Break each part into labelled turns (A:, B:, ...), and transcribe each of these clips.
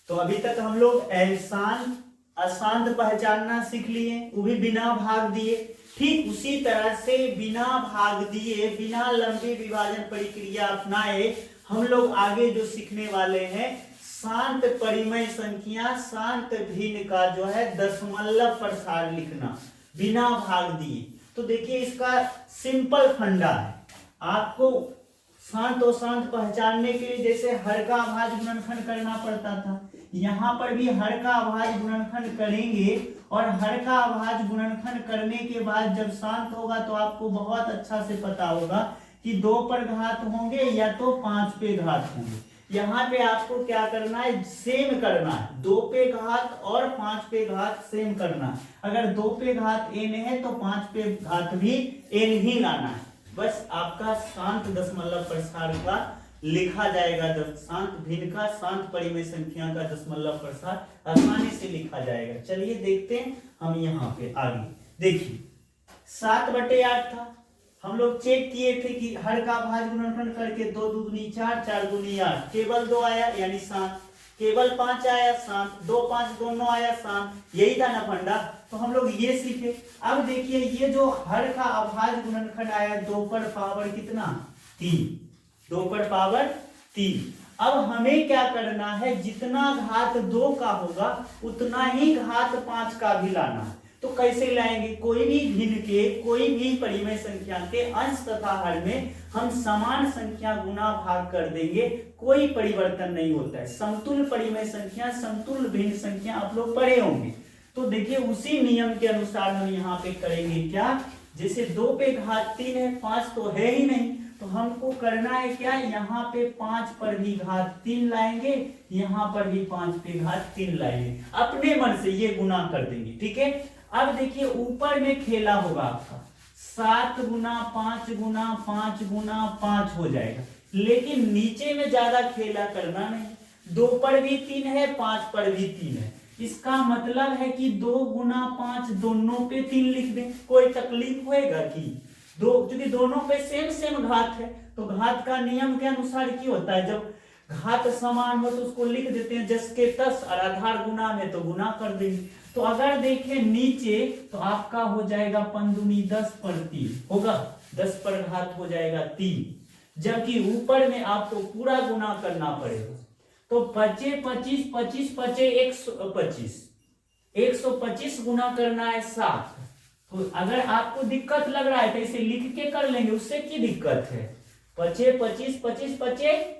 A: तो अभी तक हम लोग शांत अशांत पहचानना सीख लिए, वो भी बिना भाग दिए। ठीक उसी तरह से बिना भाग दिए, बिना लंबी विभाजन प्रक्रिया अपनाए हम लोग आगे जो सीखने वाले हैं शांत परिमेय संख्या, शांत भिन्न का जो है दशमलव प्रसार लिखना बिना भाग दिए। तो देखिए इसका सिंपल फंडा है, आपको शांत और शांत पहचानने के लिए जैसे हर का अभाज्य गुणनखंड करना पड़ता था, यहाँ पर भी हर का अभाज्य गुणनखंड करेंगे और हर का अभाज्य गुणनखंड करने के बाद जब शांत होगा तो आपको बहुत अच्छा से पता होगा कि 2 पर घात होंगे या तो 5 पे घात होंगे। यहाँ पे आपको क्या करना है, सेम करना है, 2 पे घात और 5 पे घात सेम करना है। अगर 2 पे घात n है तो 5 पे घात भी n ही लाना है। बस आपका शांत दशमलव प्रसार का लिखा जाएगा, शांत भिन्न का, शांत परिमेय संख्या का दशमलव प्रसार आसानी से लिखा जाएगा। चलिए देखते हैं हम यहाँ पे आगे। देखिए 7/8 था, हम लोग चेक किए थे कि हर का भाज्य गुणनखंड करके 2 दूनी 4, 4 दूनी 8, केवल 2 आया यानी शांत, केवल 5 आया शांत, 2 5 दोनों आया शांत, यही था ना फंडा। तो हम लोग ये सीखे। अब देखिए ये जो हर का अभाज्य गुणनखंड आया 2 पर पावर कितना 3, 2 पर पावर 3। अब हमें क्या करना है, जितना घात 2 का होगा उतना ही घात 5 का भी लाना है। तो कैसे लाएंगे, कोई भी भिन्न के, कोई भी परिमेय संख्या के अंश तथा हर में हम समान संख्या गुना भाग कर देंगे, कोई परिवर्तन नहीं होता है। समतुल्य परिमेय संख्या, समतुल्य भिन्न संख्या आप लोग पढ़े होंगे। तो देखिए उसी नियम के अनुसार हम यहाँ पे करेंगे क्या, जैसे 2 पे घात 3 है, 5 तो है ही नहीं, तो हमको करना है क्या, यहाँ पे 5 पर भी घात 3 लाएंगे, यहाँ पर भी 5 पे घात 3 लाएंगे, अपने मन से ये गुना कर देंगे। ठीक है, अब देखिए ऊपर में खेला होगा आपका 7 गुना 5 गुना 5 गुना 5 हो जाएगा, लेकिन नीचे में ज्यादा खेला करना नहीं। 2 पर भी 3 है, 5 पर भी 3 है, इसका मतलब है कि 2 गुना 5 दोनों पे 3 लिख दें, कोई तकलीफ होएगा कि क्योंकि दोनों पे सेम सेम घात है। तो घात का नियम के अनुसार क्या होता है, जब घात समान हो तो उसको लिख देते हैं जस के तस, और आधार गुना में तो गुना कर देंगे। तो अगर देखें नीचे तो आपका हो जाएगा 5 दूनी 10 पर 3 होगा, 10 पर घात हो जाएगा 3, जबकि ऊपर में आपको पूरा गुना करना पड़ेगा। तो 25 25 25 25 125, 125 गुना करना है 7। तो अगर आपको दिक्कत लग रहा है तो इसे लिख के कर लेंगे, उससे क्या दिक्कत है। 25 25 25 25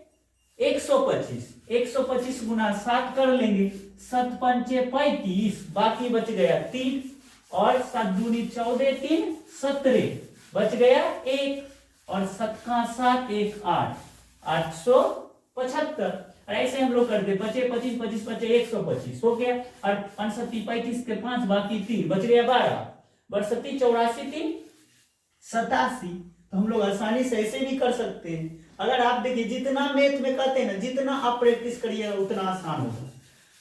A: 125, 125 गुना 7 कर लेंगे, 7 पंचे 35, बाकी बच गया 3, और 7 दूनी 14 3 17, बच गया 1, और 7 का 7 1 8, 875। और ऐसे हम लोग करते 25 25 25 25 125 हो गया, और 65 35 के 5 बाकी 3 बच गया 12, 62 84 3 87। तो हम लोग आसानी से ऐसे भी कर सकते हैं। अगर आप देखिए जितना मैथ में कहते हैं ना, जितना आप प्रैक्टिस करिएगा उतना आसान होगा।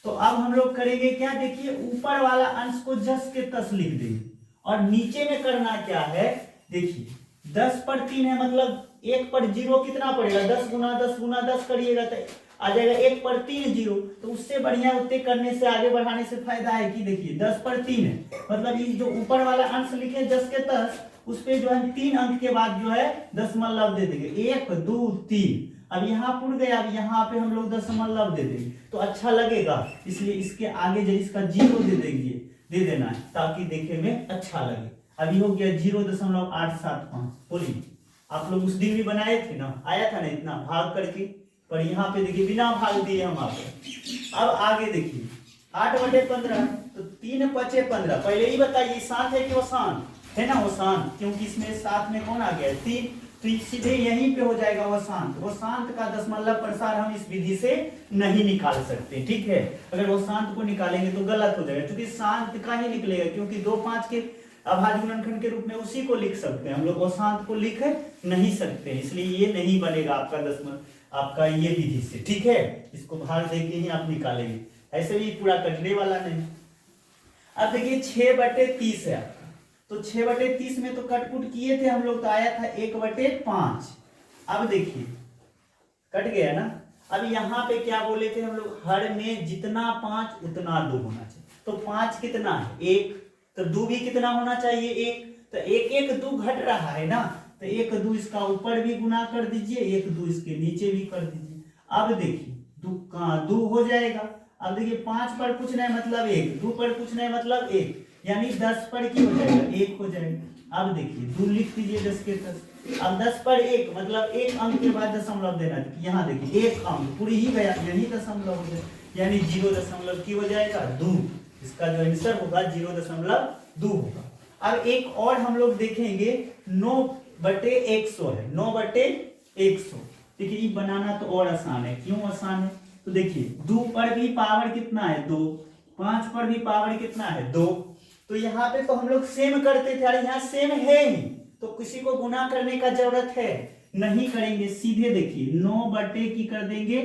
A: तो अब हम लोग करेंगे क्या, देखिए ऊपर वाला अंश को जस के तस लिख देंगे, और नीचे में करना क्या है, देखिए 10 पर 3 है, मतलब 1 पर 0 कितना पड़ेगा, 10 गुना 10 गुना 10 करिएगा तो आ जाएगा 1 पर 3 0। तो उससे बढ़िया उतने करने से, आगे बढ़ाने से फायदा है कि देखिए 10 पर 3 है, मतलब ये जो ऊपर वाला अंश लिखे जस के तस, उस पे जो है 3 अंक के बाद जो है दशमलव दे देंगे, 1 2 3। अब यहाँ पुर गया, अब यहाँ पे हम लोग दशमलव दे देंगे तो अच्छा लगेगा, इसलिए इसके आगे जो इसका 0 दे देंगे, दे देना है ताकि देखे में अच्छा लगे। अभी हो गया 0.875। बोलिए आप लोग उस दिन भी बनाए थे ना, आया था ना इतना भाग करके, पर यहाँ पे देखिए बिना भाग दिए हम आ गए। अब आगे देखिए 8/15, तो 3 5 15। पहले ही बताइए शांत है कि वो शांत है ना, वो शांत, क्योंकि इसमें साथ में कौन आ गया 3, तो सीधे यहीं पे हो जाएगा वो शांत। वो शांत का दशमलव प्रसार हम इस विधि से नहीं निकाल सकते, ठीक है। अगर वो शांत को निकालेंगे तो गलत हो जाएगा, क्योंकि शांत का ही निकलेगा, क्योंकि 2 5 के अभाज्य गुणनखंड के रूप में उसी को लिख सकते हैं हम लोग, वो शांत को लिख नहीं सकते, इसलिए ये नहीं बनेगा आपका दशमलव, आपका ये विधि से, ठीक है। इसको भाग देके ही आप निकालेंगे, ऐसे भी पूरा कटने वाला नहीं। अब देखिए 6/30 है आपका, तो 6/30 में तो कटपुट किए थे हम लोग, तो आया था 1/5। अब देखिए कट गया ना। अब यहाँ पे क्या बोले थे हम लोग, हर में जितना 5 उतना 2 होना चाहिए। तो 5 कितना है 1, तो 2 भी कितना होना चाहिए 1, तो 1 1 2 घट रहा है ना, तो 1 2 इसका ऊपर भी गुना कर दीजिए, 1 2 इसके नीचे भी कर दीजिए। अब देखिए 2 हो जाएगा। अब देखिए 5 पर कुछ नहीं मतलब 1, 2 पर कुछ नहीं मतलब 1, यानी 10 पर की हो जाएगा 1 हो जाएगा। अब देखिए 2 लिख दीजिए 10 के 10। अब 10 पर 1 मतलब 1 अंक के बाद दशमलव देना, यहाँ देखिए 1 अंक पूरी ही गया, यही दशमलव हो जाए, यानी 0 की हो जाएगा 2। इसका जो आंसर होगा 0.2 होगा। अब एक और हम लोग देखेंगे 9/100 है, 9/100। देखिए ये बनाना तो और आसान है। क्यों आसान है, तो देखिए 2 पर भी पावर कितना है 2, 5 पर भी पावर कितना है 2। तो यहाँ पे तो हम लोग सेम करते थे, अरे यहाँ सेम है ही, तो किसी को गुना करने का जरूरत है नहीं, करेंगे सीधे। देखिए 9 की कर देंगे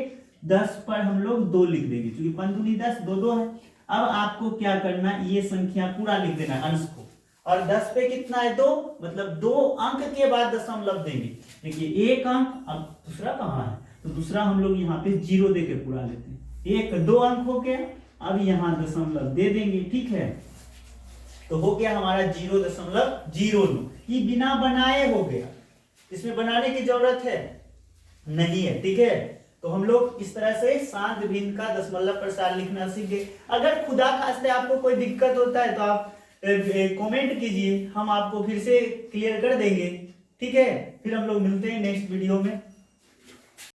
A: 10 पर हम लोग 2 लिख देंगे, क्योंकि 5 दूनी 10, 2 2 है। अब आपको क्या करना, ये संख्या पूरा लिख देना अंश को, और 10 पे कितना है 2, मतलब 2 अंक के बाद दशमलव देंगे। देखिए 1 अंक, अब दूसरा कहाँ है, तो दूसरा हम लोग यहाँ पे 0 दे के पूरा लेते हैं। 1 2 अंक हो गया, अब यहाँ दशमलव दे देंगे, ठीक है। तो हो गया हमारा 0.09, ये बिना बनाए हो गया, इसमें बनाने की जरूरत है नहीं है, ठीक है। तो हम लोग इस तरह से शांत भिन्न का दशमलव प्रसार लिखना सीख गए। अगर खुदा खास्ते आपको कोई दिक्कत होता है तो आप कमेंट कीजिए, हम आपको फिर से क्लियर कर देंगे, ठीक है। फिर हम लोग मिलते हैं नेक्स्ट वीडियो में।